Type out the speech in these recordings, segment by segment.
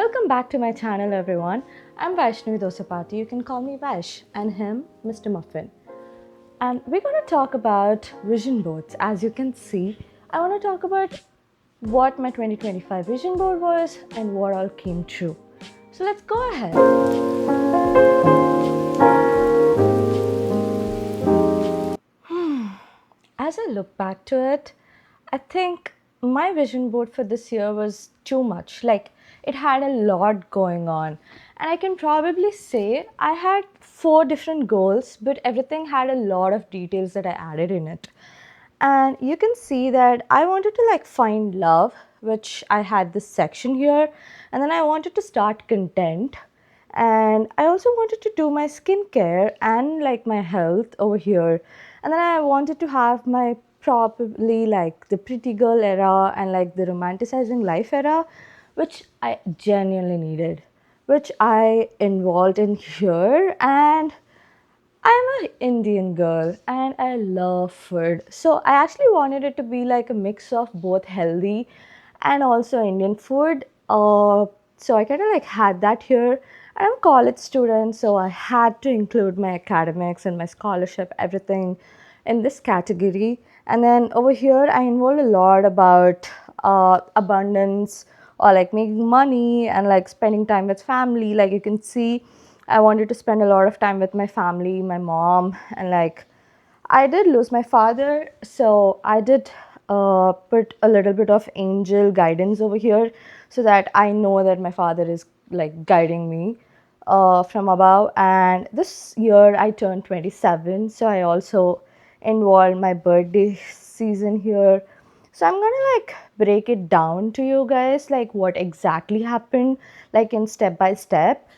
Welcome back to my channel, everyone. I'm Vaishnavi Dosapati. You can call me Vash, and him, Mr. Muffin. And we're going to talk about vision boards. As you can see, I want to talk about what my 2025 vision board was and what all came true. So let's go ahead. As I look back to it, I think my vision board for this year was too much. Like, it had a lot going on. And I can probably say I had four different goals, but everything had a lot of details that I added in it. And you can see that I wanted to find love, which I had this section here. And then I wanted to start content, and I also wanted to do my skincare and my health over here. And then I wanted to have my probably the pretty girl era and the romanticizing life era, which I genuinely needed, which I involved in here. And I'm an Indian girl and I love food. So I actually wanted it to be like a mix of both healthy and also Indian food. So I kind of had that here. And I'm a college student, so I had to include my academics and my scholarship, everything in this category. And then over here, I involved a lot about abundance or making money and spending time with family. Like you can see, I wanted to spend a lot of time with my family, my mom, and I did lose my father, so I did put a little bit of angel guidance over here so that I know that my father is guiding me from above. And this year I turned 27, so I also involved my birthday season here. So I'm gonna break it down to you guys, what exactly happened, in step by step.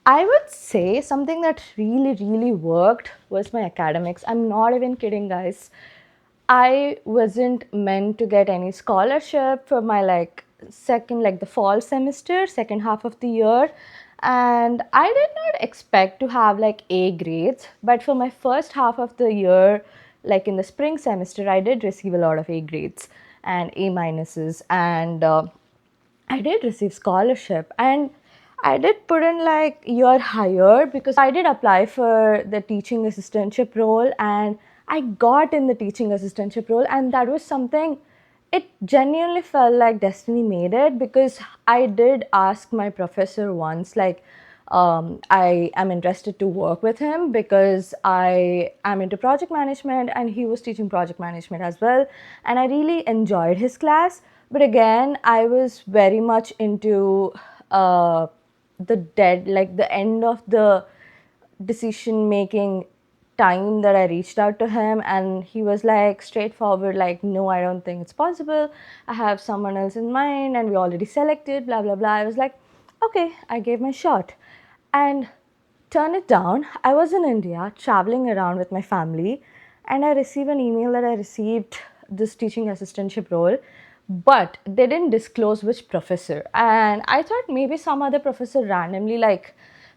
I would say something that really worked was my academics. I'm not even kidding, guys. I wasn't meant to get any scholarship for my second, the fall semester, second half of the year. And I did not expect to have A grades. But for my first half of the year, in the spring semester, I did receive a lot of A grades and A minuses. And I did receive scholarship, and I did put in year higher because I did apply for the teaching assistantship role, and I got in the teaching assistantship role. And that was something, it genuinely felt like destiny made it, because I did ask my professor once I am interested to work with him because I am into project management and he was teaching project management as well. And I really enjoyed his class. But again, I was very much into the end of the decision making time that I reached out to him, and he was straightforward, no, I don't think it's possible. I have someone else in mind and we already selected, blah blah blah. I was like, okay, I gave my shot. And turn it down, I was in India traveling around with my family, and I received an email that I received this teaching assistantship role, but they didn't disclose which professor. And I thought maybe some other professor randomly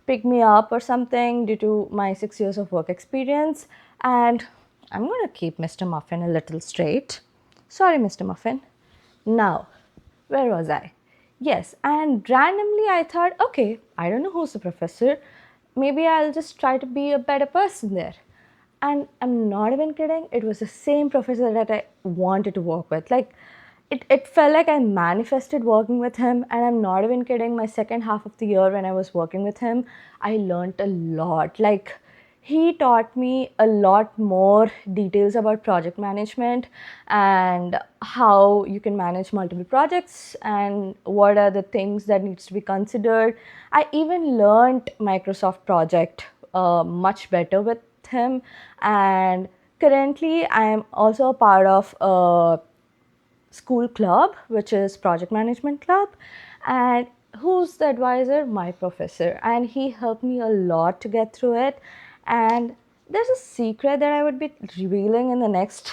picked me up or something due to my 6 years of work experience. And I'm going to keep Mr. Muffin a little straight. Sorry, Mr. Muffin. Now, where was I? Yes, and randomly I thought, okay, I don't know who's the professor. Maybe I'll just try to be a better person there. And I'm not even kidding, it was the same professor that I wanted to work with. It felt like I manifested working with him, and I'm not even kidding. My second half of the year when I was working with him, I learned a lot. He taught me a lot more details about project management and how you can manage multiple projects and what are the things that needs to be considered. I even learned Microsoft project much better with him. And currently I am also a part of a school club, which is project management club. And who's the advisor? My professor, and he helped me a lot to get through it. And there's a secret that I would be revealing in the next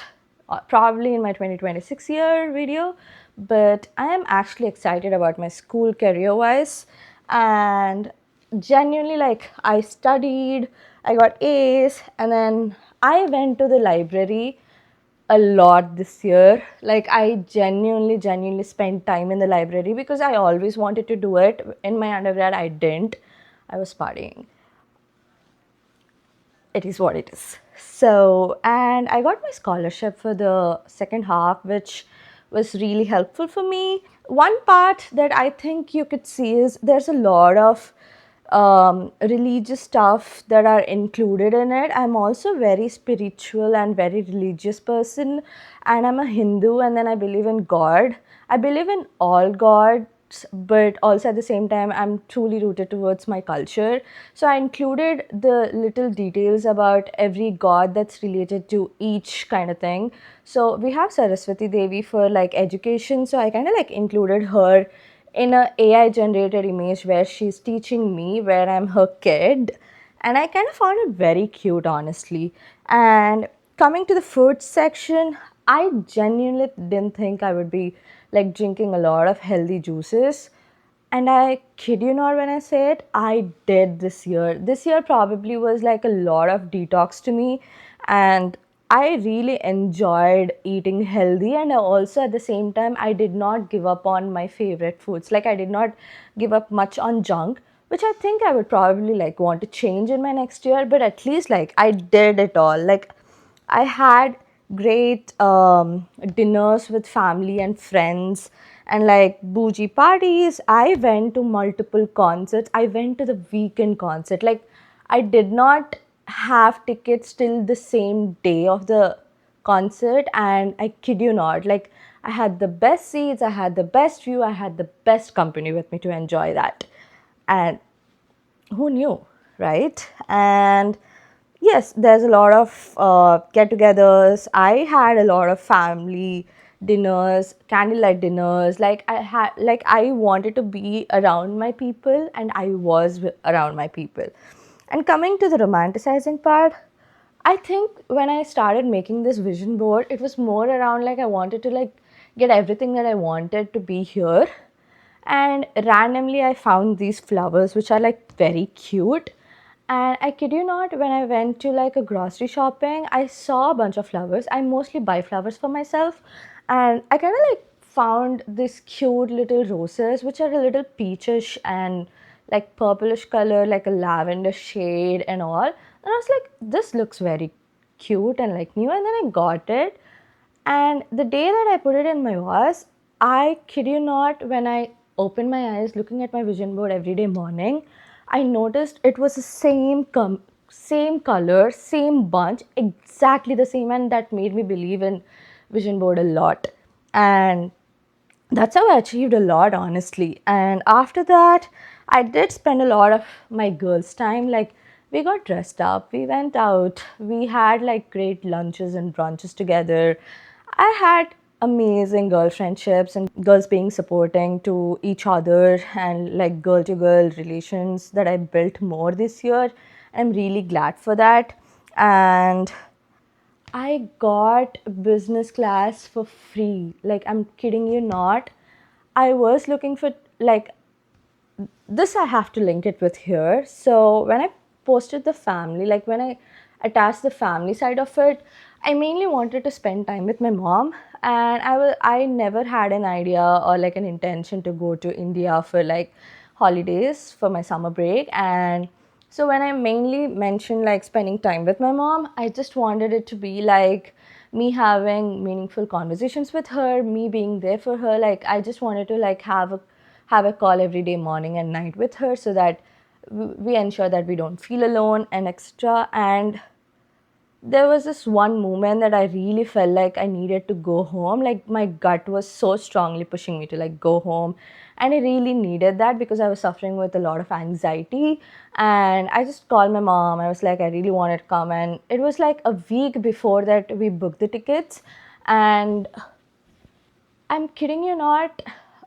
probably in my 2026 year video, but I am actually excited about my school career wise. And genuinely, I studied, I got A's, and then I went to the library a lot this year. Like, I genuinely spent time in the library because I always wanted to do it. In my undergrad, I didn't. I was partying. It is what it is. So, and I got my scholarship for the second half, which was really helpful for me. One part that I think you could see is there's a lot of religious stuff that are included in it. I'm also very spiritual and very religious person, and I'm a Hindu, and then I believe in God. I believe in all gods, but also at the same time I'm truly rooted towards my culture. So I included the little details about every god that's related to each kind of thing. So we have Saraswati Devi for like education, so I kind of like included her in a AI generated image where she's teaching me, where I'm her kid, and I kind of found it very cute, honestly. And coming to the food section, I genuinely didn't think I would be like drinking a lot of healthy juices. And I kid you not when I say it, I did this year. This year probably was like a lot of detox to me, and I really enjoyed eating healthy. And also at the same time, I did not give up on my favorite foods. Like, I did not give up much on junk, which I think I would probably like want to change in my next year. But at least like I did it all. Like, I had great dinners with family and friends and like bougie parties. I went to multiple concerts. I went to the weekend concert. Like, I did not have tickets till the same day of the concert, and I kid you not, like, I had the best seats, I had the best view, I had the best company with me to enjoy that. And who knew, right? And yes, there's a lot of get-togethers. I had a lot of family dinners, candlelight dinners. Like I wanted to be around my people, and I was around my people. And coming to the romanticizing part, I think when I started making this vision board, it was more around like I wanted to like get everything that I wanted to be here. And randomly I found these flowers which are like very cute. And I kid you not, when I went to like a grocery shopping, I saw a bunch of flowers. I mostly buy flowers for myself, and I kind of like found this cute little roses which are a little peachish and like purplish color, like a lavender shade and all. And I was like, this looks very cute and like new. And then I got it, and the day that I put it in my vase, I kid you not, when I opened my eyes looking at my vision board every day morning, I noticed it was the same color, same bunch, exactly the same, and that made me believe in vision board a lot. And that's how I achieved a lot, honestly. And after that, I did spend a lot of my girls' time. Like, we got dressed up, we went out, we had like great lunches and brunches together. I had amazing girl friendships and girls being supporting to each other and like girl to girl relations that I built more this year. I'm really glad for that. And I got business class for free. Like, I'm kidding you not. I was looking for, like, this I have to link it with here. So when I posted the family, like when I attached the family side of it, I mainly wanted to spend time with my mom, and I never had an idea or like an intention to go to India for like holidays for my summer break. And so when I mainly mentioned like spending time with my mom, I just wanted it to be like me having meaningful conversations with her, me being there for her. Like, I just wanted to like have a call every day, morning and night, with her, so that we ensure that we don't feel alone and etc. And there was this one moment that I really felt like I needed to go home. Like, my gut was so strongly pushing me to like go home, and I really needed that because I was suffering with a lot of anxiety. And I just called my mom. I was like, I really wanted to come, and it was like a week before that we booked the tickets. And I'm kidding you not.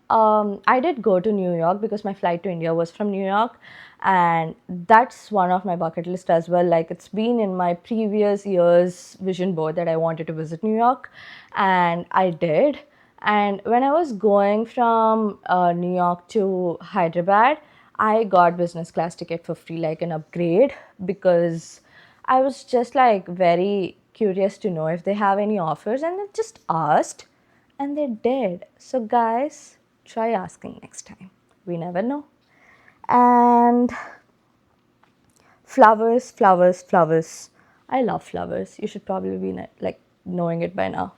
I did go to New York because my flight to India was from New York, and that's one of my bucket list as well. Like, it's been in my previous year's vision board that I wanted to visit New York, and I did. And when I was going from New York to Hyderabad, I got business class ticket for free, like an upgrade, because I was just like very curious to know if they have any offers, and I just asked, and they did. So, guys, try asking next time. We never know. And flowers, flowers, flowers. I love flowers. You should probably be like knowing it by now.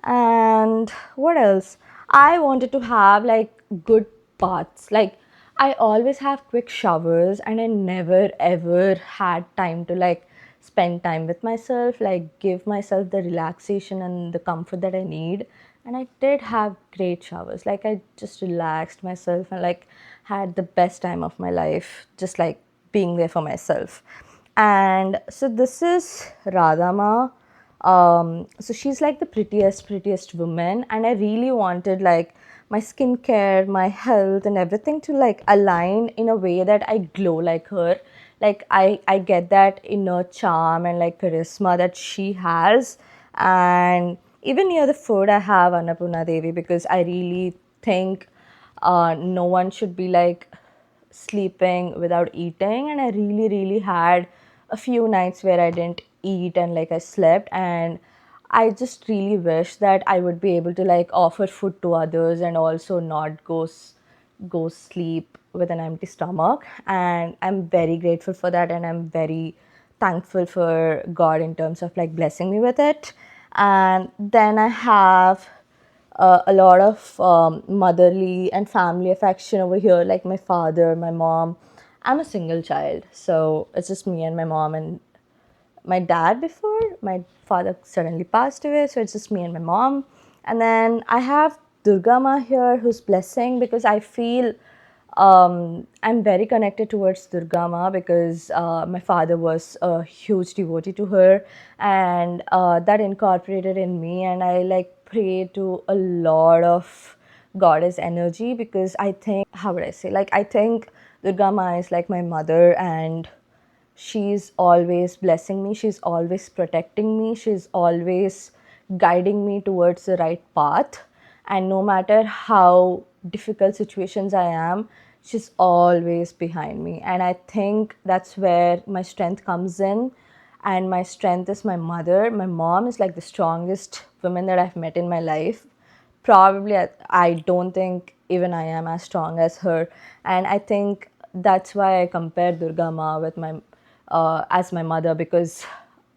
And what else? I wanted to have like good baths. Like I always have quick showers, and I never ever had time to like spend time with myself, like give myself the relaxation and the comfort that I need. And I did have great showers. Like I just relaxed myself and like had the best time of my life, just like being there for myself. And so this is Radhama. So she's like the prettiest woman, and I really wanted like my skincare, my health, and everything to like align in a way that I glow like her. Like I get that inner charm and like charisma that she has. And even near the food, I have Annapurna Devi, because I really think no one should be like sleeping without eating. And I really had a few nights where I didn't eat and like I slept. And I just really wish that I would be able to like offer food to others and also not go sleep with an empty stomach. And I'm very grateful for that, and I'm very thankful for God in terms of like blessing me with it. And then I have a lot of motherly and family affection over here, like my father, my mom. I'm a single child, so it's just me and my mom and my dad before. My father suddenly passed away, so it's just me and my mom. And then I have Durga Ma here, who's blessing, because I feel I'm very connected towards Durga Ma, because my father was a huge devotee to her, and that incorporated in me. And I like pray to a lot of goddess energy, because I think, how would I say, like I think Durga Ma is like my mother, and she's always blessing me, she's always protecting me, she's always guiding me towards the right path. And no matter how difficult situations I am, she's always behind me. And I think that's where my strength comes in. And my strength is my mother. My mom is like the strongest woman that I've met in my life. Probably I don't think even I am as strong as her. And I think that's why I compare Durga Ma with my as my mother, because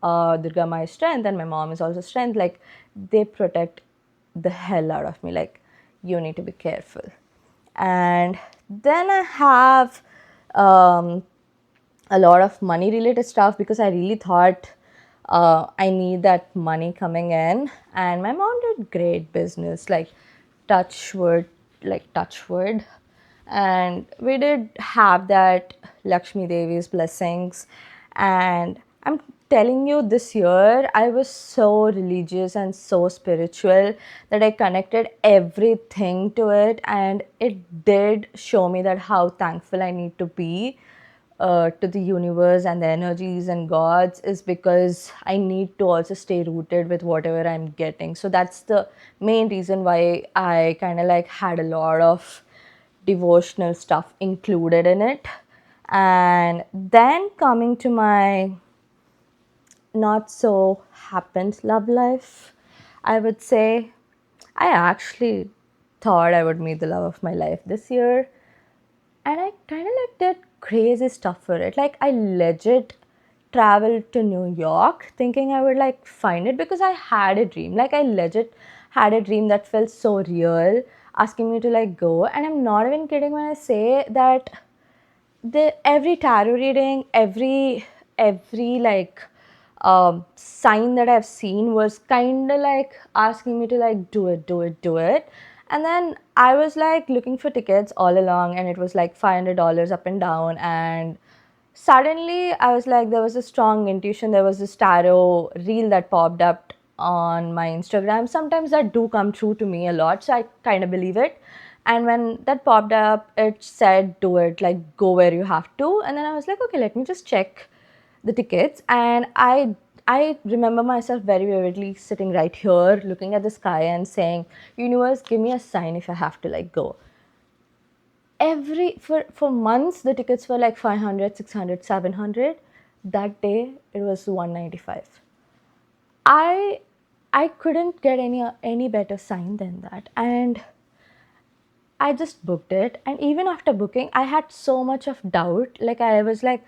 Durga Ma is strength and my mom is also strength. Like they protect the hell out of me. Like you need to be careful. And then I have um, a lot of money related stuff, because I really thought I need that money coming in. And my mom did great business, like touch wood, touch wood. And we did have that Lakshmi Devi's blessings. And I'm telling you, this year I was so religious and so spiritual that I connected everything to it, and it did show me that how thankful I need to be to the universe and the energies and gods, is because I need to also stay rooted with whatever I'm getting. So that's the main reason why I kind of like had a lot of devotional stuff included in it. And then coming to my not so happened love life, I would say I actually thought I would meet the love of my life this year, and I kind of like did crazy stuff for it. Like I legit traveled to New York thinking I would like find it, because I had a dream. Like I legit had a dream that felt so real, asking me to like go. And I'm not even kidding when I say that the every tarot reading, every like sign that I've seen was kind of like asking me to like do it, do it, do it. And then I was like looking for tickets all along, and it was like $500 up and down. And suddenly I was like, there was a strong intuition. There was this tarot reel that popped up on my Instagram. Sometimes that do come true to me a lot, so I kind of believe it. And when that popped up, it said do it, like go where you have to. And then I was like, okay, let me just check the tickets. And I remember myself very vividly sitting right here looking at the sky and saying, universe, give me a sign if I have to like go. For months the tickets were like 500, 600, 700. That day it was 195. I I couldn't get any better sign than that. And I just booked it. And even after booking, I had so much of doubt. Like, I was like,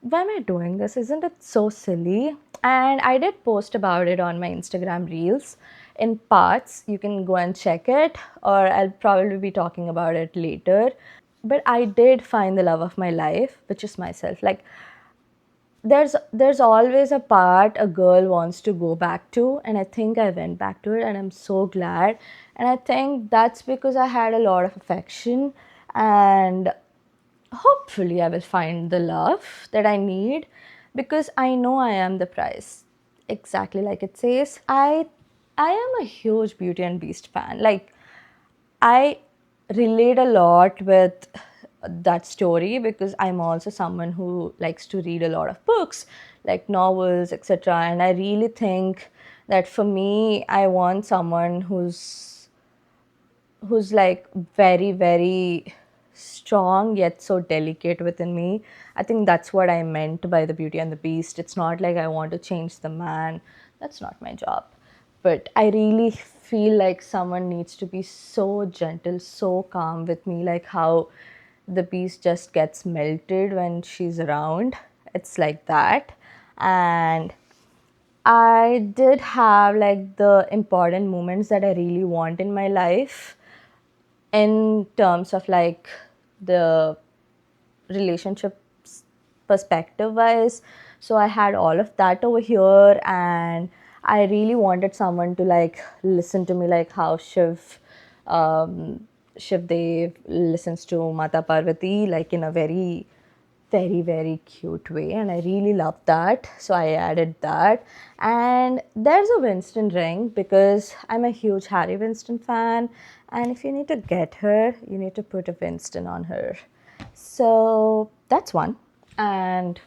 why am I doing this? Isn't it so silly? And I did post about it on my Instagram reels in parts. You can go and check it, or I'll probably be talking about it later. But I did find the love of my life, which is myself. Like, there's always a part a girl wants to go back to, and I think I went back to it, and I'm so glad. And I think that's because I had a lot of affection, and hopefully I will find the love that I need, because I know I am the prize. Exactly like it says. I am a huge Beauty and Beast fan. Like, I relate a lot with that story because I'm also someone who likes to read a lot of books, like novels, etc. And I really think that for me, I want someone who's like very, very strong yet so delicate within me. I think that's what I meant by the Beauty and the Beast. It's not like I want to change the man. That's not my job. But I really feel like someone needs to be so gentle, so calm with me, like how the beast just gets melted when she's around. It's like that. And I did have like the important moments that I really want in my life in terms of like the relationships perspective wise. So I had all of that over here, and I really wanted someone to like listen to me, like how Shiv Dev listens to Mata Parvati, like in a very, very, very cute way, and I really love that. So I added that. And there's a Winston ring because I'm a huge Harry Winston fan, and if you need to get her, you need to put a Winston on her. So that's one. And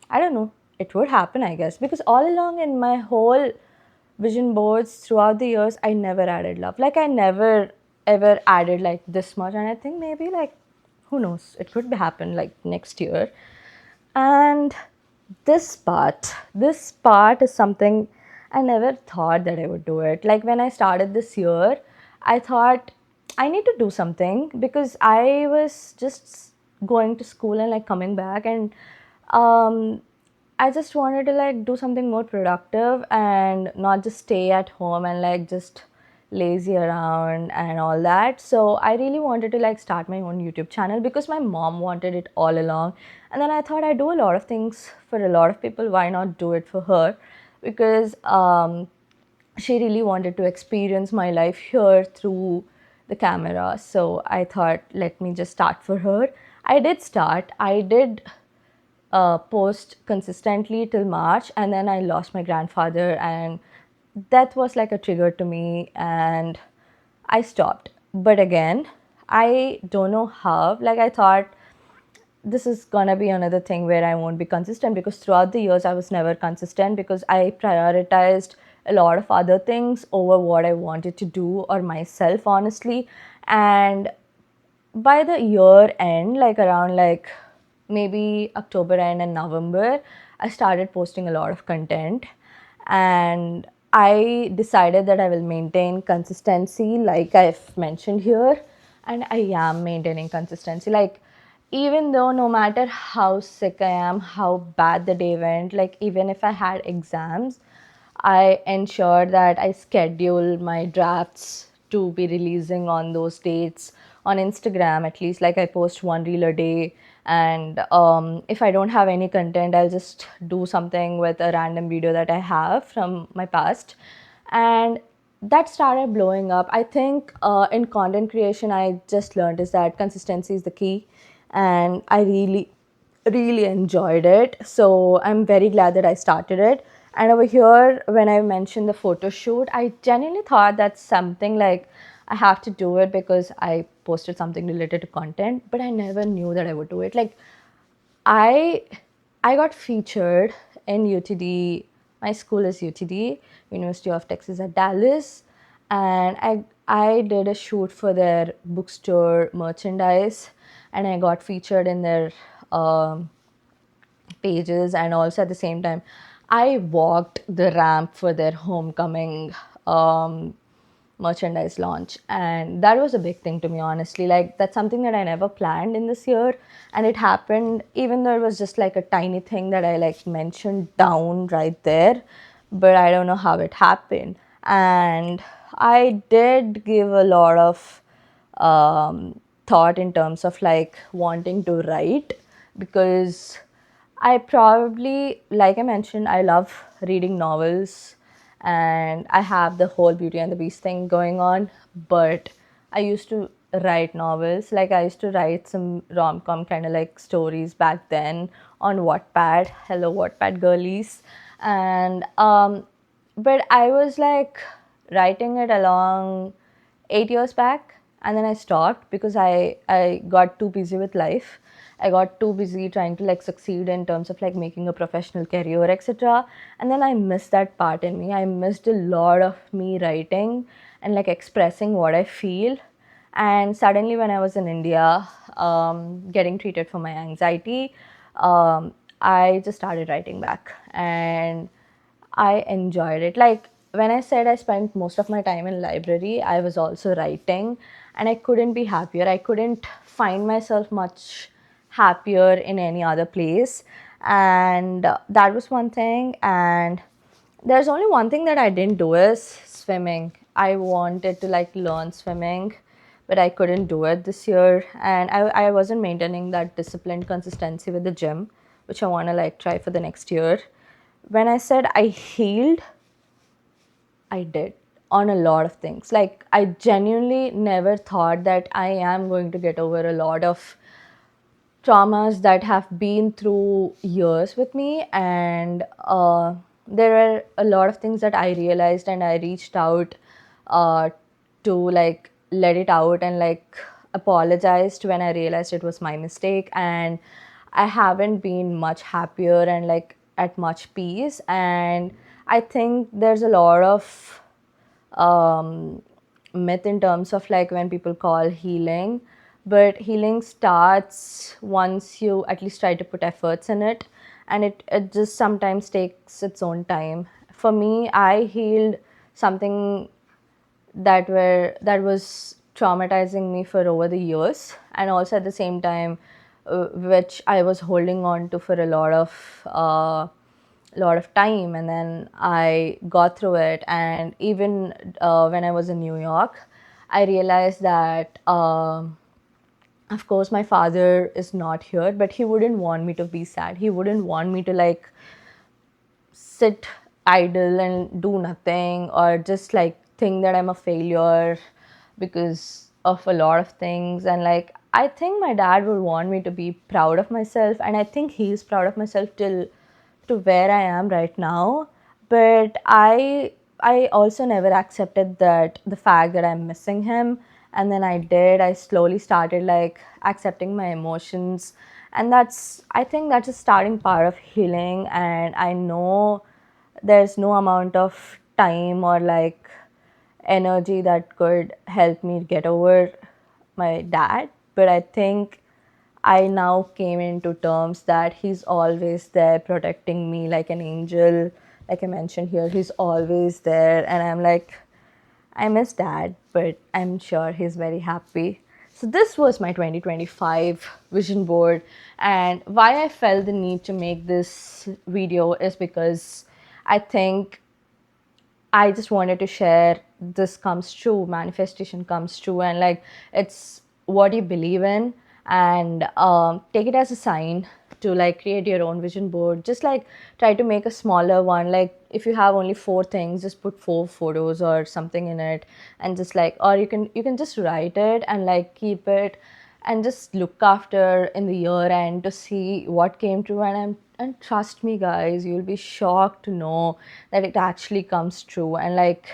I don't know, it would happen, I guess, because all along in my whole vision boards throughout the years, I never added love. Like, I never ever added like this much. And I think maybe like, who knows, it could happen like next year. And this part is something I never thought that I would do it. Like, when I started this year, I thought I need to do something because I was just going to school and like coming back, and um, I just wanted to like do something more productive and not just stay at home and like just lazy around and all that. So I really wanted to like start my own YouTube channel because my mom wanted it all along. And then I thought I do a lot of things for a lot of people. Why not do it for her? Because she really wanted to experience my life here through the camera. So I thought, let me just start for her. I did start. I did post consistently till March, and then I lost my grandfather, and that was like a trigger to me, and I stopped. But again, I don't know how. Like, I thought this is gonna be another thing where I won't be consistent, because throughout the years I was never consistent because I prioritized a lot of other things over what I wanted to do or myself, honestly. And by the year end, like around like maybe October end and November, I started posting a lot of content, and I decided that I will maintain consistency, like I've mentioned here, and I am maintaining consistency. Like, even though no matter how sick I am, how bad the day went, like even if I had exams, I ensure that I schedule my drafts to be releasing on those dates on Instagram. At least like I post one reel a day, and if I don't have any content, I'll just do something with a random video that I have from my past. And that started blowing up. I think in content creation, I just learned is that consistency is the key, and I really enjoyed it. So I'm very glad that I started it. And over here, when I mentioned the photo shoot, I genuinely thought that's something like I have to do it because I posted something related to content, but I never knew that I would do it. Like, I I got featured in UTD. My school is UTD, University of Texas at Dallas, and I did a shoot for their bookstore merchandise, and I got featured in their um, pages. And also at the same time, I walked the ramp for their homecoming um, merchandise launch, and that was a big thing to me, honestly. Like, that's something that I never planned in this year, and it happened even though it was just like a tiny thing that I like mentioned down right there, but I don't know how it happened. And I did give a lot of thought in terms of like wanting to write, because I probably, like I mentioned, I love reading novels, and I have the whole Beauty and the Beast thing going on. But I used to write novels. Like, I used to write some rom com kind of like stories back then on Wattpad. Hello, Wattpad girlies. And but I was like writing it along 8 years back, and then I stopped because I got too busy with life. I got too busy trying to like succeed in terms of like making a professional career, etc. And then I missed that part in me. I missed a lot of me writing and like expressing what I feel. And suddenly, when I was in India, getting treated for my anxiety, I just started writing back, and I enjoyed it. Like, when I said I spent most of my time in library, I was also writing, and I couldn't be happier. I couldn't find myself much happier in any other place. And that was one thing. And there's only one thing that I didn't do is swimming. I wanted to like learn swimming, but I couldn't do it this year. And I wasn't maintaining that disciplined consistency with the gym, which I want to like try for the next year. When I said I healed, I did on a lot of things. Like, I genuinely never thought that I am going to get over a lot of traumas that have been through years with me. And there are a lot of things that I realized, and I reached out uh, to like let it out and like apologized when I realized it was my mistake. And I haven't been much happier and like at much peace. And I think there's a lot of um, myth in terms of like when people call healing, but healing starts once you at least try to put efforts in it, and it just sometimes takes its own time. For me, I healed something that was traumatizing me for over the years, and also at the same time, which I was holding on to for a lot of time. And then I got through it. And even when I was in New York, I realized that of course my father is not here, but he wouldn't want me to be sad. He wouldn't want me to like sit idle and do nothing, or just like think that I'm a failure because of a lot of things. And like, I think my dad would want me to be proud of myself, and I think he's proud of myself till to where I am right now. But I also never accepted that the fact that I'm missing him. And then I slowly started like accepting my emotions. And I think that's a starting part of healing. And I know there's no amount of time or like energy that could help me get over my dad. But I think I now came into terms that he's always there protecting me like an angel. Like I mentioned here, he's always there. And I'm like, I miss dad, but I'm sure he's very happy. So, this was my 2025 vision board. And why I felt the need to make this video is because I think I just wanted to share this comes true, manifestation comes true, and like, it's what you believe in. And take it as a sign to like create your own vision board. Just like try to make a smaller one. Like, if you have only 4 things, just put 4 photos or something in it, and just like, or you can just write it and like keep it, and just look after in the year end to see what came true. And trust me, guys, you'll be shocked to know that it actually comes true. And like,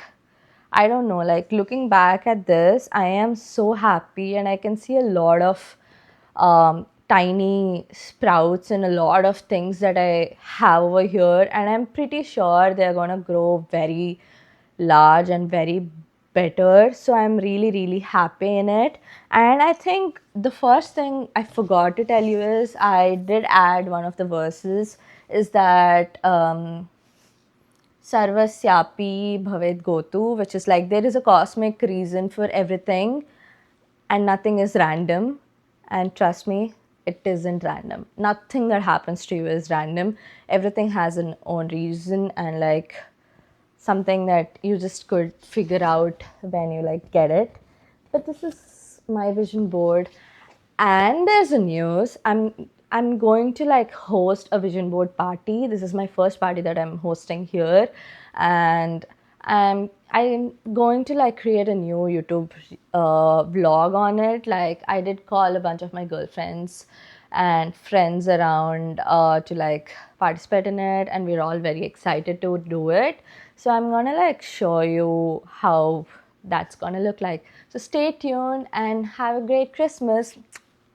I don't know, like, looking back at this, I am so happy, and I can see a lot of tiny sprouts and a lot of things that I have over here. And I'm pretty sure they're gonna grow very large and very better. So I'm really, really happy in it. And I think the first thing I forgot to tell you is I did add one of the verses, is that sarvasyapi bhavet gotu, which is like there is a cosmic reason for everything and nothing is random. And trust me, it isn't random. Nothing that happens to you is random. Everything has an own reason, and like something that you just could figure out when you like get it. But this is my vision board. And there's a news. I'm going to like host a vision board party. This is my first party that I'm hosting here. And I'm going to like create a new YouTube vlog on it. Like I did call a bunch of my girlfriends and friends around to like participate in it, and we're all very excited to do it. So I'm gonna like show you how that's gonna look like. So stay tuned and have a great Christmas.